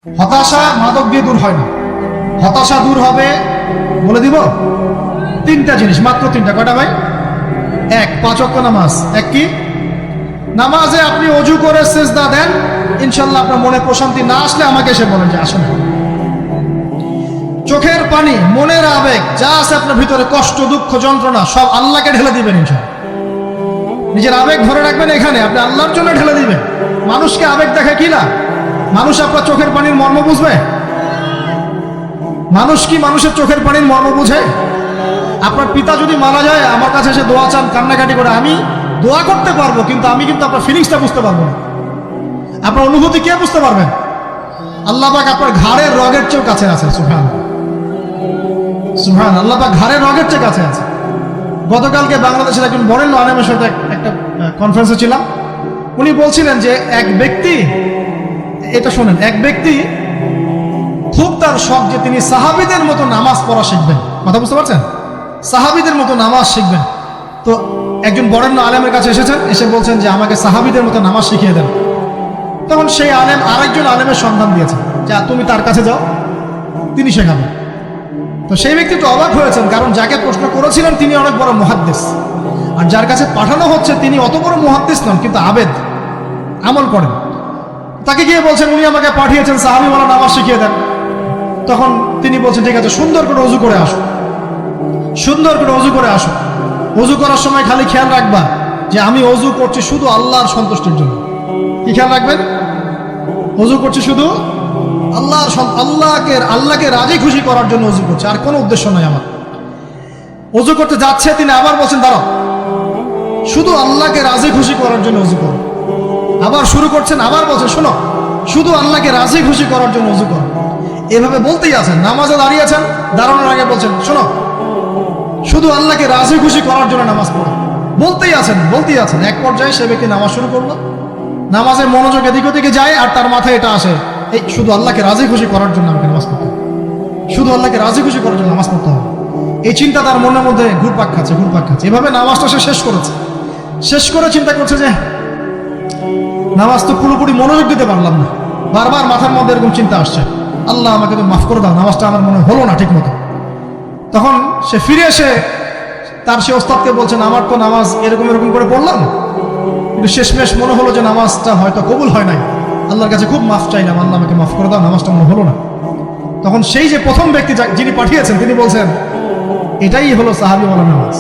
হতাশা মাদক দিয়ে দূর হয় না। হতাশা দূর হবে, বলে দিব, তিনটা জিনিস, মাত্র তিনটা। কয়টা ভাই? এক, 5 ওয়াক্ত নামাজ। এক কি? নামাজে আপনি অজু করে সিজদা দেন, ইনশাল্লাহ আপনার মনে প্রশান্তি না আসলে আমাকে এসে বলেন যে আসেন। চোখের পানি, মনের আবেগ যা আছে আপনার ভিতরে, কষ্ট, দুঃখ, যন্ত্রণা, সব আল্লাহকে ঢেলে দিবেন ইনশাল্লাহ। নিজের আবেগ ধরে রাখবেন এখানে, আপনি আল্লাহর জন্য ঢেলে দিবেন। মানুষকে আবেগ দেখে কি না? মানুষ আপনার চোখের পানির মর্ম বুঝবে? মানুষ কি মানুষের চোখের পানির মর্ম বুঝে? আপনার পিতা যদি মারা যায়, আমার কাছে এসে দোয়া চান, কান্নাকাটি করে, আমি দোয়া করতে পারবো, কিন্তু আমি কিন্তু আপনার ফিলিংসটা বুঝতে পারবো না। আপনার অনুভূতি কে বুঝতে পারবেন? আল্লাহ পাক আপনার ঘাড়ের রগের চেয়েও কাছে আছে। সুবহানাল্লাহ, সুবহানাল্লাহ। আল্লাহ পাক ঘাড়ের রগের চেয়ে কাছে আছে। গতকালকে বাংলাদেশের একজন বরেণ্য আলেমের সাথে একটা কনফারেন্সে ছিলাম। উনি বলছিলেন যে এক ব্যক্তি, এটা শোনেন, এক ব্যক্তি খুব তার শখ যে তিনি সাহাবীদের মতো নামাজ পড়া শিখবেন। কথা বুঝতে পারছেন? সাহাবীদের মতো নামাজ শিখবেন। তো একজন বরেণ্য আলেমের কাছে এসেছেন, এসে বলছেন যে আমাকে সাহাবীদের মতো নামাজ শিখিয়ে দেন। তখন সেই আলেম আরেকজন আলেমের সন্ধান দিয়েছেন, যে তুমি তার কাছে যাও, তিনি শেখাবেন। তো সেই ব্যক্তি তো অবাক হয়েছেন, কারণ যাকে প্রশ্ন করেছিলেন তিনি অনেক বড় মুহাদ্দিস, আর যার কাছে পাঠানো হচ্ছে তিনি অত বড় মুহাদ্দিস নন, কিন্তু আবেদ, আমল করেন। তাকে গিয়ে বলছেন উনি আমাকে পাঠিয়েছেন সাহাবীওয়ালা নামাজ শিখিয়ে দেন। তখন তিনি বলছেন ঠিক আছে, সুন্দর করে অজু করে আসো, সুন্দর করে অজু করে আসো। অজু করার সময় খালি খেয়াল রাখবা যে আমি অজু করছি শুধু আল্লাহর সন্তুষ্টির জন্য। কি খেয়াল রাখবেন? অজু করছি শুধু আল্লাহকে রাজি খুশি করার জন্য অজু করছে, আর কোনো উদ্দেশ্য নয় আমার। অজু করতে যাচ্ছে, তিনি আবার বলছেন দাঁড়াও, শুধু আল্লাহকে রাজি খুশি করার জন্য অজু করো। আবার শুরু করছেন, আবার বলছেন শোনো, শুধু আল্লাহকে রাজি খুশি করার জন্য অজু করো। এভাবে বলতেই আছেন, নামাজে দাঁড়িয়েছেন, দাঁড়ানোর আগে বলছেন শোনো, শুধু আল্লাহকে রাজি খুশি করার জন্য নামাজ পড়ো। বলতেই আছেন। এক পর্যায়ে সে ব্যক্তি নামাজ শুরু করলো, নামাজের মনোযোগ এদিক ওদিকে যায়, আর তার মাথায় এটা আসে, এই শুধু আল্লাহকে রাজি খুশি করার জন্য আমাকে নামাজ পড়তে হবে, শুধু আল্লাহকে রাজি খুশি করার জন্য নামাজ পড়তে হবে। এই চিন্তা তার মনের মধ্যে ঘুরপাক খাচ্ছে। এভাবে নামাজটা সে শেষ করেছে। শেষ করে চিন্তা করছে যে নামাজ তো পুরোপুরি মনোযোগ দিতে পারলাম না। বারবার মাথার মধ্যে এরকম চিন্তা আসছে, আল্লাহ আমাকে তো মাফ করে দাও, নামাজটা আমার মনে হলো না ঠিক মতো। তখন সে ফিরে এসে তার সে ওস্তাদকে বলছেন, আমার তো নামাজ এরকম করে পড়লাম, কিন্তু শেষমেশ মনে হলো যে নামাজটা হয়তো কবুল হয় নাই। আল্লাহর কাছে খুব মাফ চাইলাম, আল্লাহ আমাকে মাফ করে দাও, নামাজটা মনে হলো না। তখন সেই যে প্রথম ব্যক্তি যিনি পাঠিয়েছেন তিনি বলছেন, এটাই হলো সাহাবীওয়ালা নামাজ।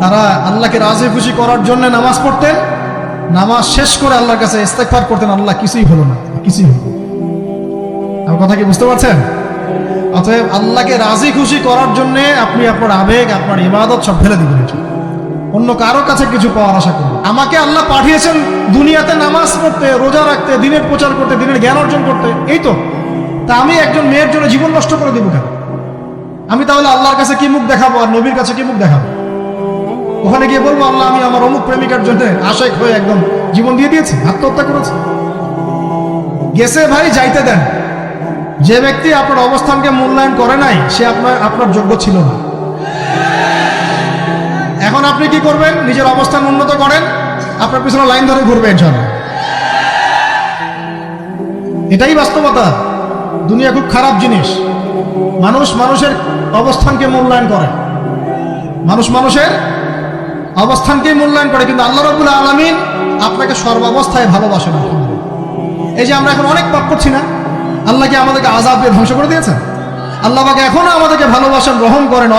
তারা আল্লাহকে রাজি খুশি করার জন্য নামাজ পড়তেন, নামাজ শেষ করে আল্লাহর কাছে ইস্তেগফার করতেন, আল্লাহ কিছুই হলো না, কিছুই হলো। আমার কথা কি বুঝতে পারছেন? অতএব আল্লাহকে রাজি খুশি করার জন্য আপনি আপনার আবেগ, আপনার ইবাদত সব ফেলে দিবেন, অন্য কারো কাছে কিছু পাওয়ার আশা করুন। আমাকে আল্লাহ পাঠিয়েছেন দুনিয়াতে নামাজ পড়তে, রোজা রাখতে, দিনের প্রচার করতে, দিনের জ্ঞান অর্জন করতে, এই তো। তা আমি একজন মেয়ের জন্য জীবন নষ্ট করে দিব কেন? আমি তাহলে আল্লাহর কাছে কি মুখ দেখাবো, আর নবীর কাছে কি মুখ দেখাবো? ওখানে গিয়ে বলবো আল্লাহ আমি আমার অমুক প্রেমিকার জন্য আশেক হয়ে একদম জীবন দিয়ে দিয়েছি, আত্মহত্যা করেছি। গেছে ভাই, যাইতে দেন। যে ব্যক্তি আপনার অবস্থানকে মূল্যায়ন করে নাই, সে আপনার যোগ্য ছিল না। এখন আপনি কি করবেন? নিজের অবস্থান উন্নত করেন, আপনার পিছনে লাইন ধরে ঘুরবে ইনশাআল্লাহ। এটাই বাস্তবতা। দুনিয়া খুব খারাপ জিনিস। মানুষের অবস্থানকে মূল্যায়ন করে, মানুষের অবস্থানকে মূল্যায়ন করে, কিন্তু আল্লাহ রাব্বুল আলামিন আপনাকে সর্বাবস্থায় ভালোবাসেন। এই যে আমরা এখন অনেক পাপ করছি না, আল্লাহ কি আমাদেরকে আযাব দিয়ে ধ্বংস করে দিয়েছেন? আল্লাহ পাক এখনো আমাদেরকে ভালোবাসেন, রহম করেন,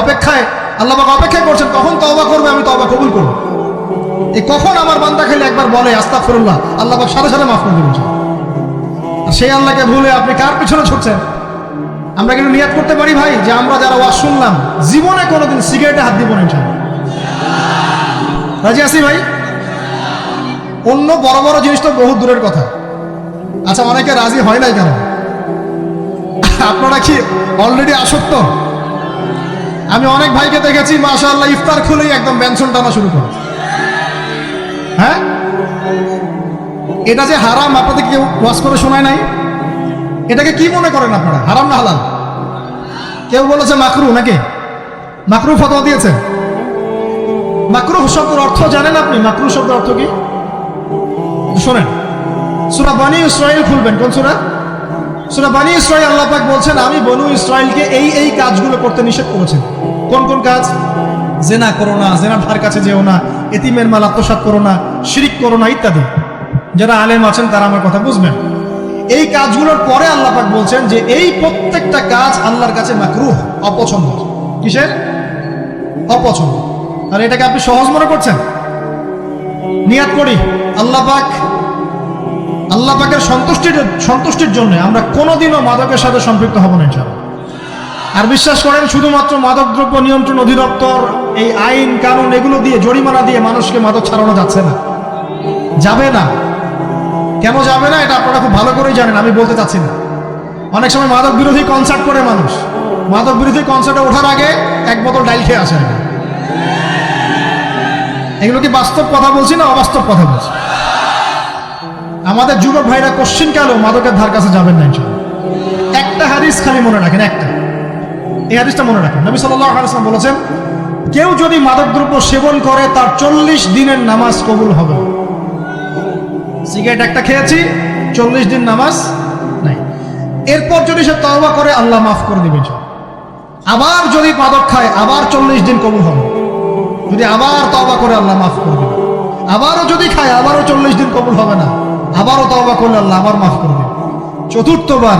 আল্লাহ পাক অপেক্ষা করছেন কখন তওবা করবে, আমি তওবা কবুল করব। এই কখন আমার বান্দা খালি একবার বলে আস্তাগফিরুল্লাহ, আল্লাহ পাক সাথে সাথে মাফ করে দিবেন। আর সেই আল্লাহকে ভুলে আপনি কার পিছনে ছুটছেন? আমরা কিন্তু নিয়াত করতে পারি ভাই, যে আমরা যারা ওয়াজ শুনলাম জীবনে কোনোদিন সিগারেটে হাত দিব না ইনশাআল্লাহ। রাজি আছি ভাই? অন্য বড় বড় জিনিস তো বহু দূরের কথা। আচ্ছা, অনেকে রাজি হয় নাই কেন? আপনারা কি অলরেডি আসক্ত? আমি অনেক ভাইকে দেখেছি মাশাআল্লাহ ইফতার খুলেই একদম বেনসন টানা শুরু করে। হ্যাঁ, এটা যে হারাম আপনাদের কেউ ওয়াজ করে শোনায় নাই? এটাকে কি মনে করেন আপনারা, হারাম না হালাল? কেউ বলেছে মাকরু, নাকি মাকরু ফতোয়া দিয়েছে? মাকরু শব্দের অর্থ জানেন আপনি? মাকরু শব্দের অর্থ কি শোনেন। সূরা বনী ইসরাঈল খুলবেন। কোন সূরা? সূরা বনী ইসরাঈল আল্লাহ পাক বলছেন, আমি বনু ইসরাইলকে এই কাজগুলো করতে নিষেধ করেছেন। কোন কোন কাজ? জেনা করো না, জেনার ধার কাছে যেও না, এতিমের মাল আত্মসাৎ করো না, শিরিক করো না ইত্যাদি। যারা আলেম আছেন তারা আমার কথা বুঝবেন। এই কাজগুলোর পরে আল্লাহ পাক বলছেন যে এই প্রত্যেকটা কাজ আল্লাহর কাছে মাকরুহ, অপছন্দ। কিসের? অপছন্দ। আর এটাকে আপনি সহজ মনে করছেন? নিয়াত করি আল্লাহ পাকের সন্তুষ্টির জন্য আমরা কোনোদিনও মাদকের সাথে সম্পৃক্ত হব না ইনশাআল্লাহ। আর বিশ্বাস করেন, শুধুমাত্র মাদকদ্রব্য নিয়ন্ত্রণ অধিদপ্তর এই আইন কানুন এগুলো দিয়ে, জরিমানা দিয়ে মানুষকে মাদক ছাড়ানো যাচ্ছে না, যাবে না। কেন যাবে না এটা আপনারা খুব ভালো করেই জানেন, আমি বলতে চাচ্ছি না। অনেক সময় মাদক বিরোধী কনসার্ট করে মানুষ, মাদক বিরোধী কনসার্টে ওঠার আগে এক বোতল ডাইল খেয়ে আসে। এগুলো কি বাস্তব কথা বলছি না অবাস্তব কথা বলছি? আমাদের যুবক ভাইরা কোশ্চিন কালেও মাদকের ধার কাছে যাবেন না ইনশাআল্লাহ। একটা হাদিস খালি মনে রাখেন, একটা, এই হাদিসটা মনে রাখেন। নবী সাল্লাল্লাহু আলাইহি ওয়াসাল্লাম বলেছেন, কেউ যদি মাদকদ্রব্য সেবন করে তার 40 দিনের নামাজ কবুল হবে। সিগারেট একটা খেয়েছি, 40 দিন নামাজ নাই। এরপর যদি সে তওবা করে আল্লাহ মাফ করে দিবেন। আবার যদি মাদক খায় আবার 40 দিন কবুল হবে। যদি আবার তওবা করে আল্লাহ মাফ করে দিবেন। আবারও যদি খায় আবারও 40 দিন কবুল হবে না, আবারও তওবা করলে আল্লাহ আবার মাফ করে দিবেন। চতুর্থবার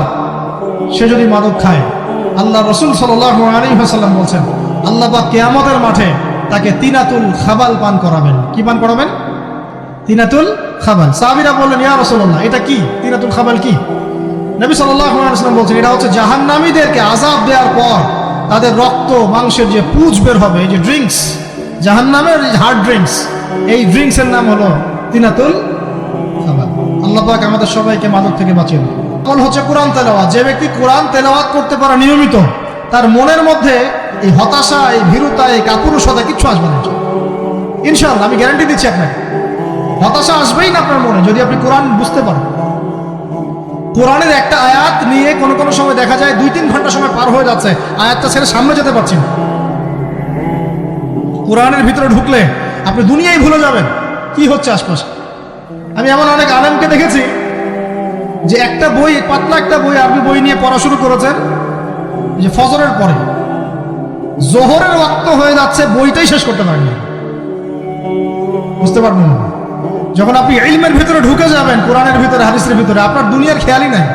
সে যদি মাদক খায়, আল্লাহ রাসূল সাল্লাল্লাহু আলাইহি ওয়াসাল্লাম বলছেন, আল্লাহ পাক কিয়ামতের মাঠে তাকে তিনাতুল খাবাল পান করাবেন। কি পান করাবেন? তিনাতুল খাবাল। সাহাবীরা বললেন, ইয়া রাসূলুল্লাহ, এটা কি তিনাতুল খাবাল? কি? নবী সাল্লাল্লাহু আলাইহি ওয়াসাল্লাম বলছেন, এটা হচ্ছে জাহান্নামীদেরকে আযাব দেওয়ার পর তাদের রক্ত মাংসের যে পুঁজ বের হবে, এই যে ড্রিঙ্কস, জাহান্নামের হার্ড ড্রিঙ্কস, এই ড্রিঙ্কসের নাম হলো তিনাতুল খাবাল। আল্লাহ পাক আমাদের সবাইকে মাদক থেকে বাঁচিয়ে দেন। আমল হচ্ছে কোরআন তেলাওয়াত। যে ব্যক্তি কোরআন তেলাওয়াত করতে পারে নিয়মিত, তার মনের মধ্যে এই হতাশা, এই ভীরুতা, এই কাপুরুষতা কিচ্ছু আসবে না ইনশাআল্লাহ। আমি গ্যারান্টি দিচ্ছি আপনাকে, হতাশা আসবেই না আপনার মনে যদি আপনি কোরআন বুঝতে পারেন। কোরআনের একটা আয়াত নিয়ে কোনো সময় দেখা যায় 2-3 ঘন্টা সময় পার হয়ে যাচ্ছে, আয়াতটা ছেড়ে সামনে যেতে পারছেন। কোরআনের ভিতরে ঢুকলে আপনি দুনিয়ায় ভুলে যাবেন কি হচ্ছে আশপাশে। আমি এমন অনেক আলেমকে দেখেছি যে একটা বই, পাতলা একটা বই, আরবি বই নিয়ে পড়া শুরু করেছেন, যে ফজরের পরে জোহরের ওয়াক্ত হয়ে যাচ্ছে, বইটাই শেষ করতে পারেন না। বুঝতে পারবেন না। যখন আপনি ইলমের ভিতরে ঢুকে যাবেন, কোরআনের ভিতরে, হাদিসের ভিতরে, আপনার দুনিয়ার খেয়ালই নাই।